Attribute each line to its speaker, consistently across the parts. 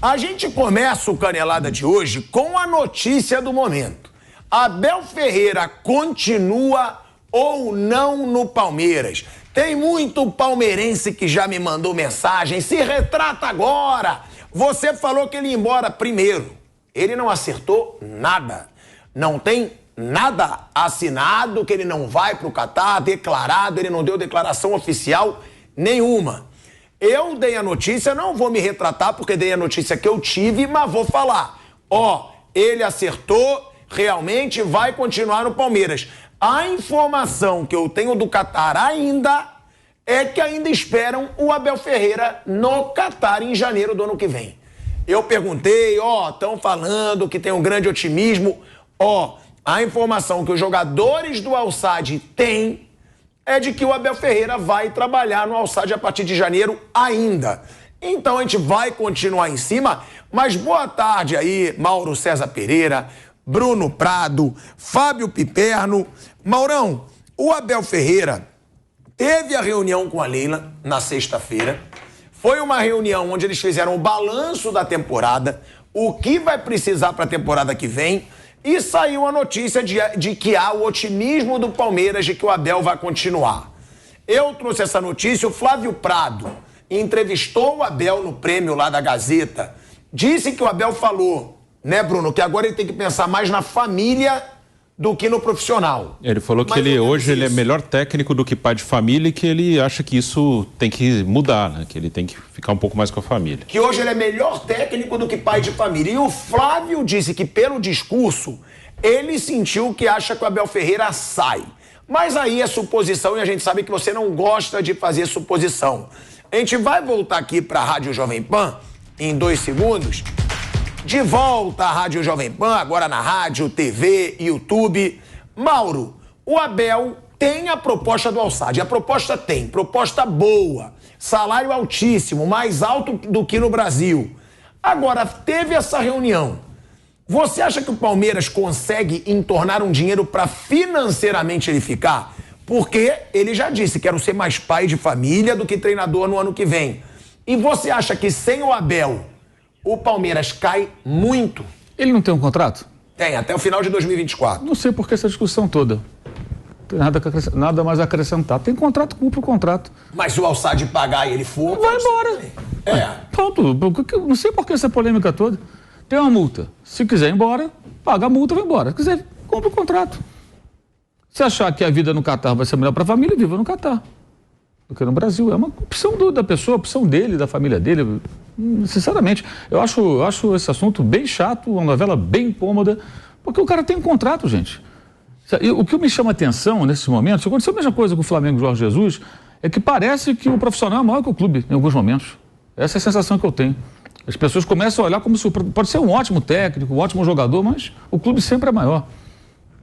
Speaker 1: A gente começa o Canelada de hoje com a notícia do momento. Abel Ferreira continua ou não no Palmeiras? Tem muito palmeirense que já me mandou mensagem. Se retrata agora. Você falou que ele ia embora primeiro. Ele não acertou nada. Não tem nada assinado, que ele não vai pro Catar, declarado, ele não deu declaração oficial nenhuma. Eu dei a notícia, não vou me retratar porque dei a notícia que eu tive, mas vou falar. Ele acertou, realmente vai continuar no Palmeiras. A informação que eu tenho do Catar ainda é que ainda esperam o Abel Ferreira no Catar em janeiro do ano que vem. Eu perguntei, estão falando que tem um grande otimismo. A informação que os jogadores do Al-Sadd têm é de que o Abel Ferreira vai trabalhar no Al-Sadd a partir de janeiro ainda. Então a gente vai continuar em cima, mas boa tarde aí, Mauro César Pereira, Bruno Prado, Fábio Piperno. Maurão, o Abel Ferreira teve a reunião com a Leila na sexta-feira. Foi uma reunião onde eles fizeram o balanço da temporada, o que vai precisar para a temporada que vem, e saiu a notícia de que há o otimismo do Palmeiras de que o Abel vai continuar. Eu trouxe essa notícia, o Flávio Prado entrevistou o Abel no prêmio lá da Gazeta, disse que o Abel falou, né, Bruno, que agora ele tem que pensar mais na família do que no profissional.
Speaker 2: Ele falou que hoje ele é melhor técnico do que pai de família e que ele acha que isso tem que mudar, né? Que ele tem que ficar um pouco mais com a família.
Speaker 1: Que hoje ele é melhor técnico do que pai de família. E o Flávio disse que pelo discurso ele sentiu que acha que o Abel Ferreira sai. Mas aí é suposição e a gente sabe que você não gosta de fazer suposição. A gente vai voltar aqui para a Rádio Jovem Pan em 2 segundos. De volta à Rádio Jovem Pan, agora na rádio, TV, YouTube. Mauro, o Abel tem a proposta do Al-Sadd. A proposta tem, proposta boa, salário altíssimo, mais alto do que no Brasil. Agora, teve essa reunião. Você acha que o Palmeiras consegue entornar um dinheiro para financeiramente ele ficar? Porque ele já disse, quero ser mais pai de família do que treinador no ano que vem. E você acha que sem o Abel o Palmeiras cai muito?
Speaker 3: Ele não tem um contrato?
Speaker 1: Tem, até o final de 2024.
Speaker 3: Não sei por que essa discussão toda. Não tem nada mais a acrescentar. Tem contrato, cumpre o contrato.
Speaker 1: Mas se o Al-Sadd pagar e ele for...
Speaker 3: Vai embora. Pronto. Não sei por que essa polêmica toda. Tem uma multa. Se quiser ir embora, paga a multa e vai embora. Se quiser, cumpre o contrato. Se achar que a vida no Catar vai ser melhor para a família, viva no Catar do que no Brasil. É uma opção da pessoa, opção dele, da família dele. Sinceramente, eu acho esse assunto bem chato, uma novela bem incômoda, porque o cara tem um contrato, gente. O que me chama atenção nesses momentos, aconteceu a mesma coisa com o Flamengo e Jorge Jesus, é que parece que o profissional é maior que o clube em alguns momentos. Essa é a sensação que eu tenho. As pessoas começam a olhar como se pode ser um ótimo técnico, um ótimo jogador, mas o clube sempre é maior.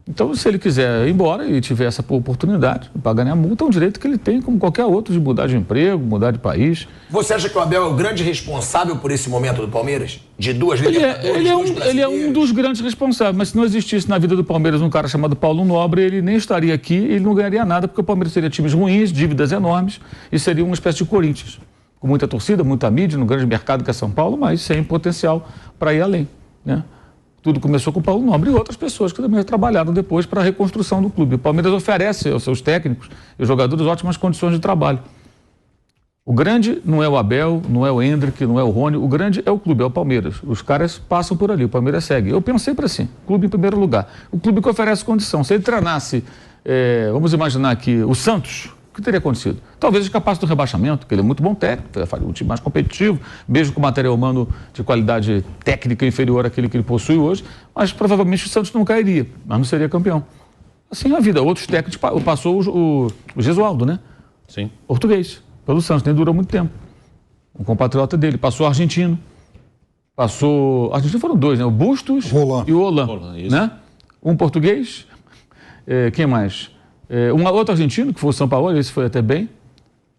Speaker 3: Então, se ele quiser ir embora e tiver essa oportunidade para ganhar a multa, é um direito que ele tem, como qualquer outro, de mudar de emprego, mudar de país.
Speaker 1: Você acha que o Abel é o grande responsável por esse momento do Palmeiras? De 2 Libertadores,
Speaker 3: ele é um dos grandes responsáveis, mas se não existisse na vida do Palmeiras um cara chamado Paulo Nobre, ele nem estaria aqui, ele não ganharia nada, porque o Palmeiras teria times ruins, dívidas enormes, e seria uma espécie de Corinthians, com muita torcida, muita mídia, no grande mercado que é São Paulo, mas sem potencial para ir além, né? Tudo começou com o Paulo Nobre e outras pessoas que também trabalharam depois para a reconstrução do clube. O Palmeiras oferece aos seus técnicos e jogadores ótimas condições de trabalho. O grande não é o Abel, não é o Hendrick, não é o Rony, o grande é o clube, é o Palmeiras. Os caras passam por ali, o Palmeiras segue. Eu penso sempre assim, clube em primeiro lugar. O clube que oferece condição. Se ele treinasse, vamos imaginar aqui, o Santos, o que teria acontecido? Talvez escapasse do rebaixamento, porque ele é muito bom técnico, faria um time mais competitivo, mesmo com material humano de qualidade técnica inferior àquele que ele possui hoje, mas provavelmente o Santos não cairia, mas não seria campeão. Assim é a vida. Outros técnicos, passou o Gesualdo, né?
Speaker 2: Sim.
Speaker 3: Português, pelo Santos, nem durou muito tempo. Um compatriota dele, passou o argentino, argentino foram 2, né? O Bustos e o Holan, né? Um português, quem mais? Um outro argentino, que foi o São Paulo, esse foi até bem,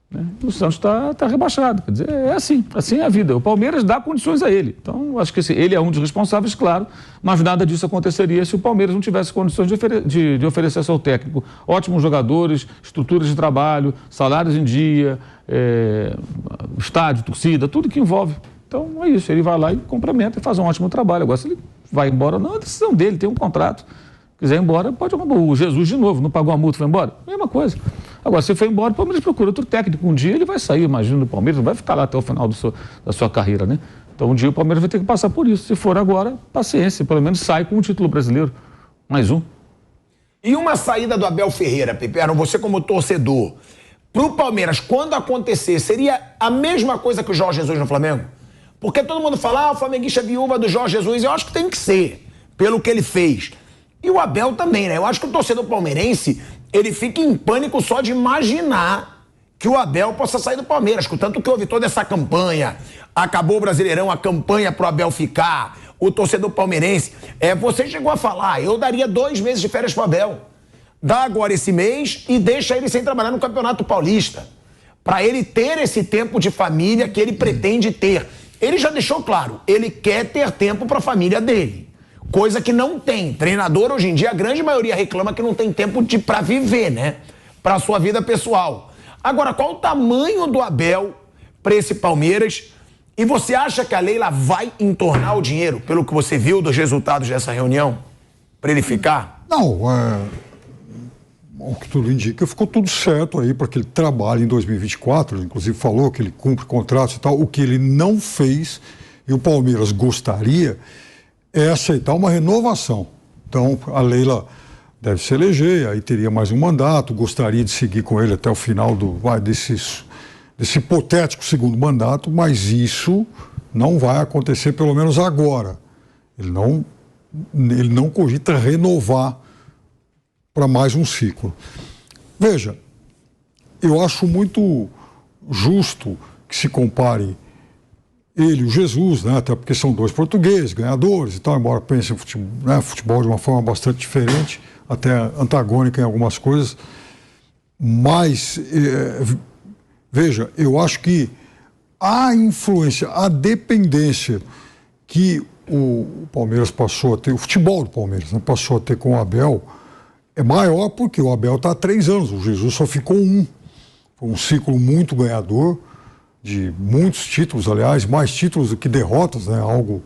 Speaker 3: né? O Santos está rebaixado. Quer dizer, é assim é a vida. O Palmeiras dá condições a ele. Então, acho que ele é um dos responsáveis, claro, mas nada disso aconteceria se o Palmeiras não tivesse condições de oferecer ao seu técnico ótimos jogadores, estruturas de trabalho, salários em dia, estádio, torcida, tudo que envolve. Então é isso, ele vai lá e complementa e faz um ótimo trabalho. Agora, se ele vai embora, não é decisão dele, tem um contrato. Quiser ir embora, pode jogar. O Jesus de novo, não pagou a multa, foi embora? Mesma coisa. Agora, se foi embora, o Palmeiras procura outro técnico. Um dia ele vai sair, imagino, do Palmeiras, não vai ficar lá até o final da sua carreira, né? Então um dia o Palmeiras vai ter que passar por isso. Se for agora, paciência, pelo menos sai com um título brasileiro. Mais um.
Speaker 1: E uma saída do Abel Ferreira, Piperno, você como torcedor, pro Palmeiras, quando acontecer, seria a mesma coisa que o Jorge Jesus no Flamengo? Porque todo mundo fala, o flamenguista é viúva do Jorge Jesus. Eu acho que tem que ser, pelo que ele fez. E o Abel também, né? Eu acho que o torcedor palmeirense, ele fica em pânico só de imaginar que o Abel possa sair do Palmeiras. Tanto que houve toda essa campanha, acabou o Brasileirão, a campanha pro Abel ficar, o torcedor palmeirense. Você chegou a falar, eu daria 2 meses de férias pro Abel. Dá agora esse mês e deixa ele sem trabalhar no Campeonato Paulista. Para ele ter esse tempo de família que ele pretende ter. Ele já deixou claro, ele quer ter tempo para a família dele. Coisa que não tem. Treinador, hoje em dia, a grande maioria reclama que não tem tempo para viver, né? Para a sua vida pessoal. Agora, qual o tamanho do Abel para esse Palmeiras? E você acha que a Leila vai entornar o dinheiro, pelo que você viu dos resultados dessa reunião, para ele ficar?
Speaker 4: Não, o que tudo indica, ficou tudo certo aí para que ele trabalhe em 2024. Ele, inclusive, falou que ele cumpre contratos e tal. O que ele não fez, e o Palmeiras gostaria, é aceitar uma renovação. Então, a Leila deve se eleger, aí teria mais um mandato, gostaria de seguir com ele até o final desse hipotético segundo mandato, mas isso não vai acontecer, pelo menos agora. Ele não cogita renovar para mais um ciclo. Veja, eu acho muito justo que se compare ele e o Jesus, né? Até porque são 2 portugueses, ganhadores e tal, embora pensem futebol de uma forma bastante diferente, até antagônica em algumas coisas. Mas, veja, eu acho que a influência, a dependência que o Palmeiras passou a ter, o futebol do Palmeiras, né, passou a ter com o Abel, é maior porque o Abel está há 3 anos, o Jesus só ficou 1. Foi um ciclo muito ganhador, de muitos títulos, aliás, mais títulos do que derrotas, né? Algo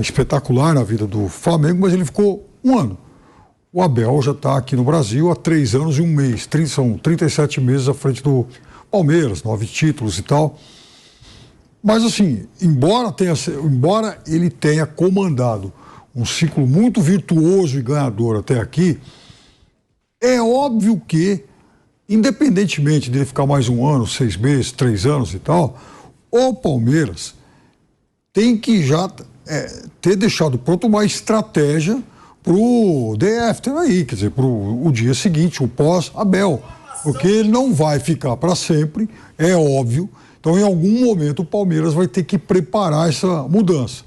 Speaker 4: espetacular na vida do Flamengo, mas ele ficou 1 ano. O Abel já está aqui no Brasil há 3 anos e 1 mês, são 37 meses à frente do Palmeiras, 9 títulos e tal. Mas assim, embora ele tenha comandado um ciclo muito virtuoso e ganhador até aqui, é óbvio que, independentemente dele ficar mais 1 ano, 6 meses, 3 anos e tal, o Palmeiras tem que já ter deixado pronto uma estratégia para o DF aí, quer dizer, para o dia seguinte, o pós-Abel, porque ele não vai ficar para sempre, é óbvio. Então, em algum momento, o Palmeiras vai ter que preparar essa mudança.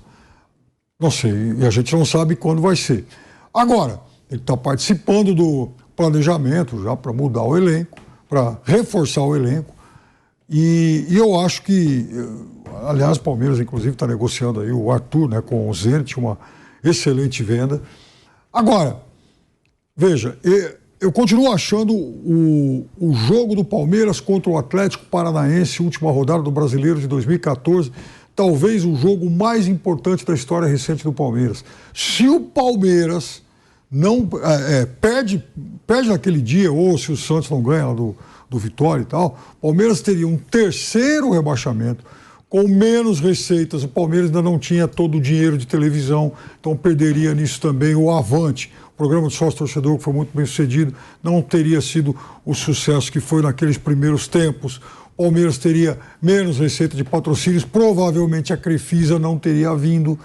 Speaker 4: Não sei, e a gente não sabe quando vai ser. Agora, ele está participando do planejamento já para mudar o elenco, para reforçar o elenco. E eu acho que, aliás, o Palmeiras, inclusive, está negociando aí o Arthur, né, com o Zenit, uma excelente venda. Agora, veja, eu continuo achando o jogo do Palmeiras contra o Atlético Paranaense, última rodada do Brasileiro de 2014, talvez o jogo mais importante da história recente do Palmeiras. Se o Palmeiras não perde naquele dia, ou se o Santos não ganha do Vitória e tal, o Palmeiras teria um 3º rebaixamento, com menos receitas. O Palmeiras ainda não tinha todo o dinheiro de televisão, então perderia nisso também o Avante. O programa de sócio-torcedor, que foi muito bem sucedido, não teria sido o sucesso que foi naqueles primeiros tempos. O Palmeiras teria menos receita de patrocínios, provavelmente a Crefisa não teria vindo.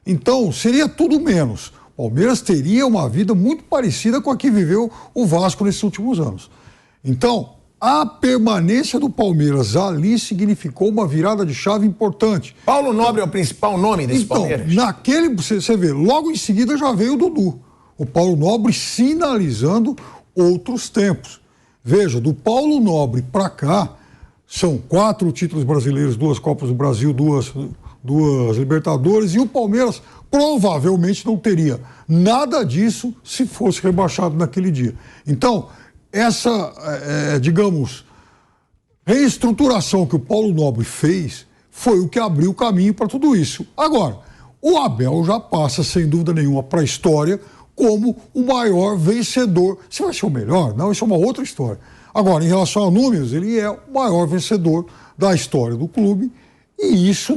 Speaker 4: Então, seria tudo menos. O Palmeiras teria uma vida muito parecida com a que viveu o Vasco nesses últimos anos. Então, a permanência do Palmeiras ali significou uma virada de chave importante.
Speaker 1: Paulo Nobre é o principal nome desse Palmeiras?
Speaker 4: Você vê, logo em seguida já veio o Dudu. O Paulo Nobre sinalizando outros tempos. Veja, do Paulo Nobre para cá, são 4 títulos brasileiros, 2 Copas do Brasil, 2 Libertadores, e o Palmeiras provavelmente não teria nada disso se fosse rebaixado naquele dia. Então, essa, digamos, reestruturação que o Paulo Nobre fez foi o que abriu o caminho para tudo isso. Agora, o Abel já passa, sem dúvida nenhuma, para a história como o maior vencedor. Se vai ser o melhor? Não, isso é uma outra história. Agora, em relação a números, ele é o maior vencedor da história do clube, e isso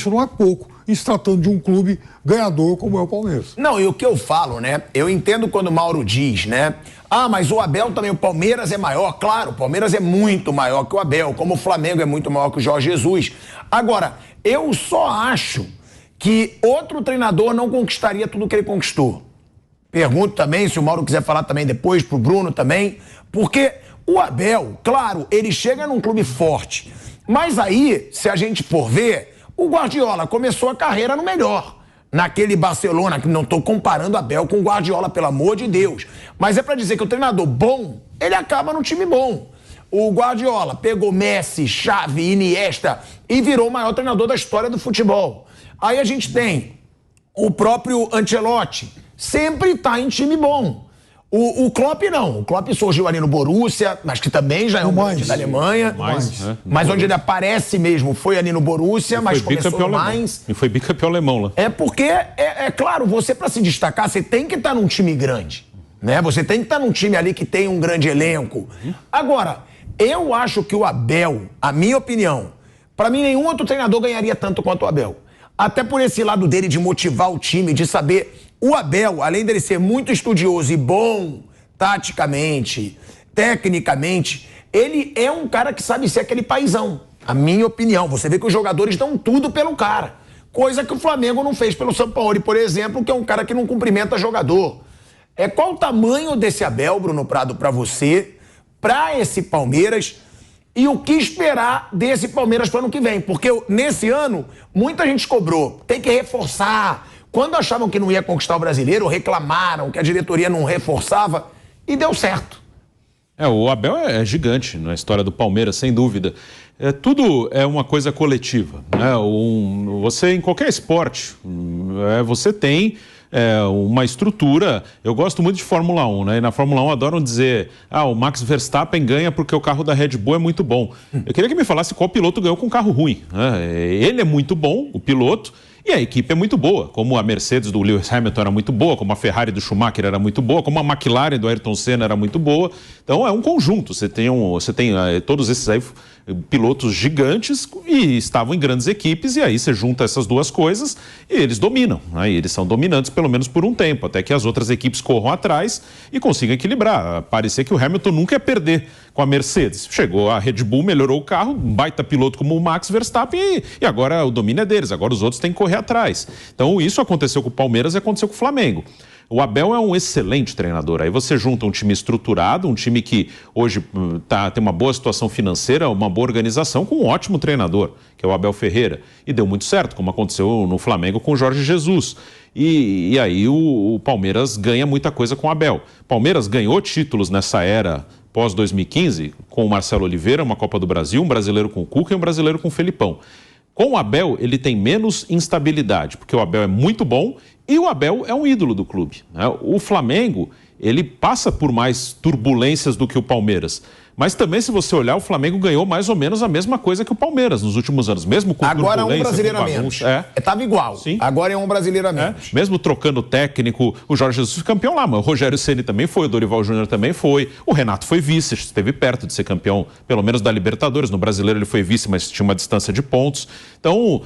Speaker 4: não é pouco, em se tratando de um clube ganhador como é o Palmeiras.
Speaker 1: Não, e o que eu falo, né? Eu entendo quando o Mauro diz, né? Ah, mas o Abel também, o Palmeiras é maior. Claro, o Palmeiras é muito maior que o Abel, como o Flamengo é muito maior que o Jorge Jesus. Agora, eu só acho que outro treinador não conquistaria tudo o que ele conquistou. Pergunto também, se o Mauro quiser falar também depois, pro Bruno também, porque o Abel, claro, ele chega num clube forte, mas aí, se a gente for ver, o Guardiola começou a carreira no melhor. Naquele Barcelona, que não estou comparando o Abel com o Guardiola, pelo amor de Deus. Mas é para dizer que o treinador bom, ele acaba num time bom. O Guardiola pegou Messi, Xavi, Iniesta e virou o maior treinador da história do futebol. Aí a gente tem o próprio Ancelotti, sempre está em time bom. O Klopp não. O Klopp surgiu ali no Borussia, mas que também já é um grande da Alemanha. Mas onde ele aparece mesmo foi ali no Borussia, mas começou no Mainz.
Speaker 2: E foi bicampeão alemão lá.
Speaker 1: É porque, é claro, você para se destacar, você tem que estar num time grande. Né? Você tem que estar num time ali que tem um grande elenco. Agora, eu acho que o Abel, a minha opinião, para mim nenhum outro treinador ganharia tanto quanto o Abel. Até por esse lado dele de motivar o time, de saber... O Abel, além dele ser muito estudioso e bom taticamente, tecnicamente, ele é um cara que sabe ser aquele paizão. A minha opinião. Você vê que os jogadores dão tudo pelo cara. Coisa que o Flamengo não fez pelo Sampaoli, por exemplo, que é um cara que não cumprimenta jogador. Qual o tamanho desse Abel, Bruno Prado, para você, para esse Palmeiras, e o que esperar desse Palmeiras para o ano que vem? Porque nesse ano, muita gente cobrou. Tem que reforçar. Quando achavam que não ia conquistar o brasileiro, reclamaram que a diretoria não reforçava e deu certo.
Speaker 2: O Abel é gigante na história do Palmeiras, sem dúvida. Tudo é uma coisa coletiva, né? Você, em qualquer esporte, você tem uma estrutura. Eu gosto muito de Fórmula 1, né? E na Fórmula 1 adoram dizer, o Max Verstappen ganha porque o carro da Red Bull é muito bom. Eu queria que me falasse qual piloto ganhou com um carro ruim, né? Ele é muito bom, o piloto, e a equipe é muito boa, como a Mercedes do Lewis Hamilton era muito boa, como a Ferrari do Schumacher era muito boa, como a McLaren do Ayrton Senna era muito boa. Então é um conjunto, você tem todos esses aí pilotos gigantes e estavam em grandes equipes, e aí você junta essas duas coisas e eles dominam, né? E eles são dominantes pelo menos por um tempo, até que as outras equipes corram atrás e consigam equilibrar. Parecia que o Hamilton nunca ia perder com a Mercedes. Chegou a Red Bull, melhorou o carro, um baita piloto como o Max Verstappen e agora o domínio é deles, agora os outros têm que correr atrás. Então isso aconteceu com o Palmeiras e aconteceu com o Flamengo. O Abel é um excelente treinador. Aí você junta um time estruturado, um time que hoje tem uma boa situação financeira, uma boa organização, com um ótimo treinador, que é o Abel Ferreira. E deu muito certo, como aconteceu no Flamengo com o Jorge Jesus. E aí o Palmeiras ganha muita coisa com o Abel. Palmeiras ganhou títulos nessa era pós-2015, com o Marcelo Oliveira, uma Copa do Brasil, um brasileiro com o Cuca e um brasileiro com o Felipão. Com o Abel, ele tem menos instabilidade, porque o Abel é muito bom e o Abel é um ídolo do clube, né? O Flamengo, ele passa por mais turbulências do que o Palmeiras. Mas também, se você olhar, o Flamengo ganhou mais ou menos a mesma coisa que o Palmeiras nos últimos anos, mesmo com
Speaker 1: agora um brasileiro a menos. Estava igual. Sim. Agora é um brasileiro a menos.
Speaker 2: Mesmo trocando técnico, o Jorge Jesus foi campeão lá, mas o Rogério Ceni também foi, o Dorival Júnior também foi, o Renato foi vice, esteve perto de ser campeão, pelo menos da Libertadores. No Brasileiro ele foi vice, mas tinha uma distância de pontos. Então,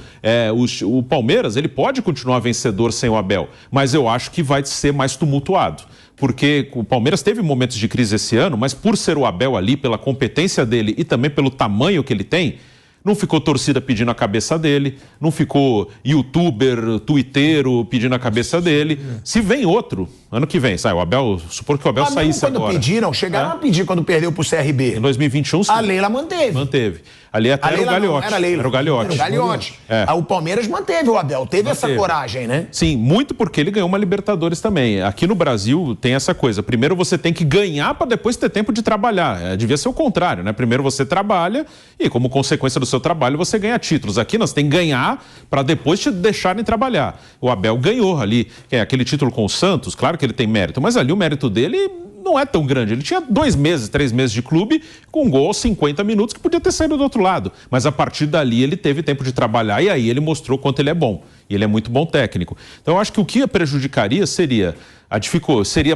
Speaker 2: o Palmeiras, ele pode continuar vencedor sem o Abel, mas eu acho que vai ser mais tumultuado. Porque o Palmeiras teve momentos de crise esse ano, mas por ser o Abel ali, pela competência dele e também pelo tamanho que ele tem, não ficou torcida pedindo a cabeça dele, não ficou youtuber, twitteiro pedindo a cabeça dele. Se vem outro, ano que vem, sai, o Abel, supor que o Abel saísse agora.
Speaker 1: Quando pediram, chegaram a pedir quando perdeu pro CRB.
Speaker 2: Em 2021, sim.
Speaker 1: A Leila manteve.
Speaker 2: Manteve. Ali até era o Gagliotti.
Speaker 1: Era Leila.
Speaker 2: Era o Gagliotti.
Speaker 1: Era o Gagliotti. O Palmeiras manteve o Abel, teve essa coragem, né?
Speaker 2: Sim, muito porque ele ganhou uma Libertadores também. Aqui no Brasil tem essa coisa. Primeiro você tem que ganhar para depois ter tempo de trabalhar. Devia ser o contrário, né? Primeiro você trabalha e, como consequência do seu trabalho, você ganha títulos. Aqui nós tem que ganhar para depois te deixarem trabalhar. O Abel ganhou ali aquele título com o Santos, claro que ele tem mérito, mas ali o mérito dele não é tão grande. Ele tinha 2 meses, 3 meses de clube, com um gol aos 50 minutos, que podia ter saído do outro lado. Mas a partir dali ele teve tempo de trabalhar e aí ele mostrou quanto ele é bom. E ele é muito bom técnico. Então eu acho que o que prejudicaria seria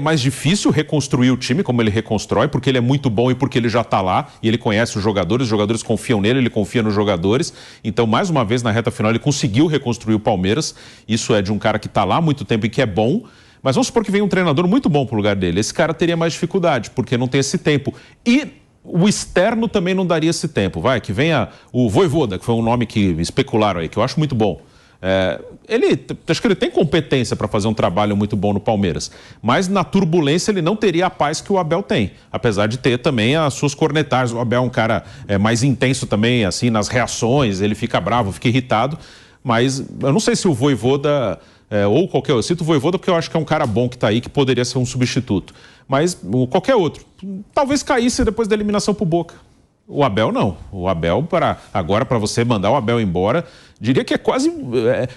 Speaker 2: mais difícil reconstruir o time como ele reconstrói, porque ele é muito bom e porque ele já está lá e ele conhece os jogadores confiam nele, ele confia nos jogadores. Então, mais uma vez, na reta final, ele conseguiu reconstruir o Palmeiras. Isso é de um cara que está lá há muito tempo e que é bom. Mas vamos supor que vem um treinador muito bom para o lugar dele. Esse cara teria mais dificuldade, porque não tem esse tempo. E o externo também não daria esse tempo. Que venha o Vojvoda, que foi um nome que especularam aí, que eu acho muito bom. Acho que ele tem competência para fazer um trabalho muito bom no Palmeiras, mas na turbulência ele não teria a paz que o Abel tem, apesar de ter também as suas cornetagens. O Abel é um cara mais intenso também, assim, nas reações, ele fica bravo, fica irritado, mas eu não sei se o Vojvoda ou qualquer outro, eu cito o Vojvoda porque eu acho que é um cara bom que está aí, que poderia ser um substituto, mas qualquer outro, talvez caísse depois da eliminação pro Boca. O Abel não. O Abel, agora para você mandar o Abel embora, diria que é quase...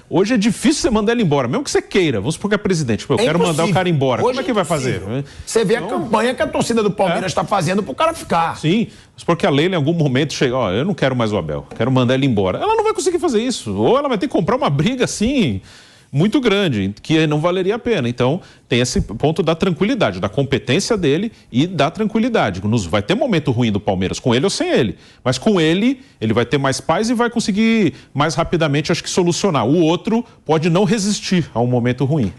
Speaker 2: hoje é difícil você mandar ele embora, mesmo que você queira. Vamos supor que é presidente. Eu quero mandar o cara embora. Hoje como é que vai fazer?
Speaker 1: Você vê a campanha que a torcida do Palmeiras está fazendo pro cara ficar.
Speaker 2: Sim, mas porque a Leila em algum momento chega, eu não quero mais o Abel, quero mandar ele embora. Ela não vai conseguir fazer isso. Ou ela vai ter que comprar uma briga assim... muito grande, que não valeria a pena. Então, tem esse ponto da tranquilidade, da competência dele e da tranquilidade. Vai ter momento ruim do Palmeiras, com ele ou sem ele. Mas com ele vai ter mais paz e vai conseguir mais rapidamente, acho que, solucionar. O outro pode não resistir a um momento ruim.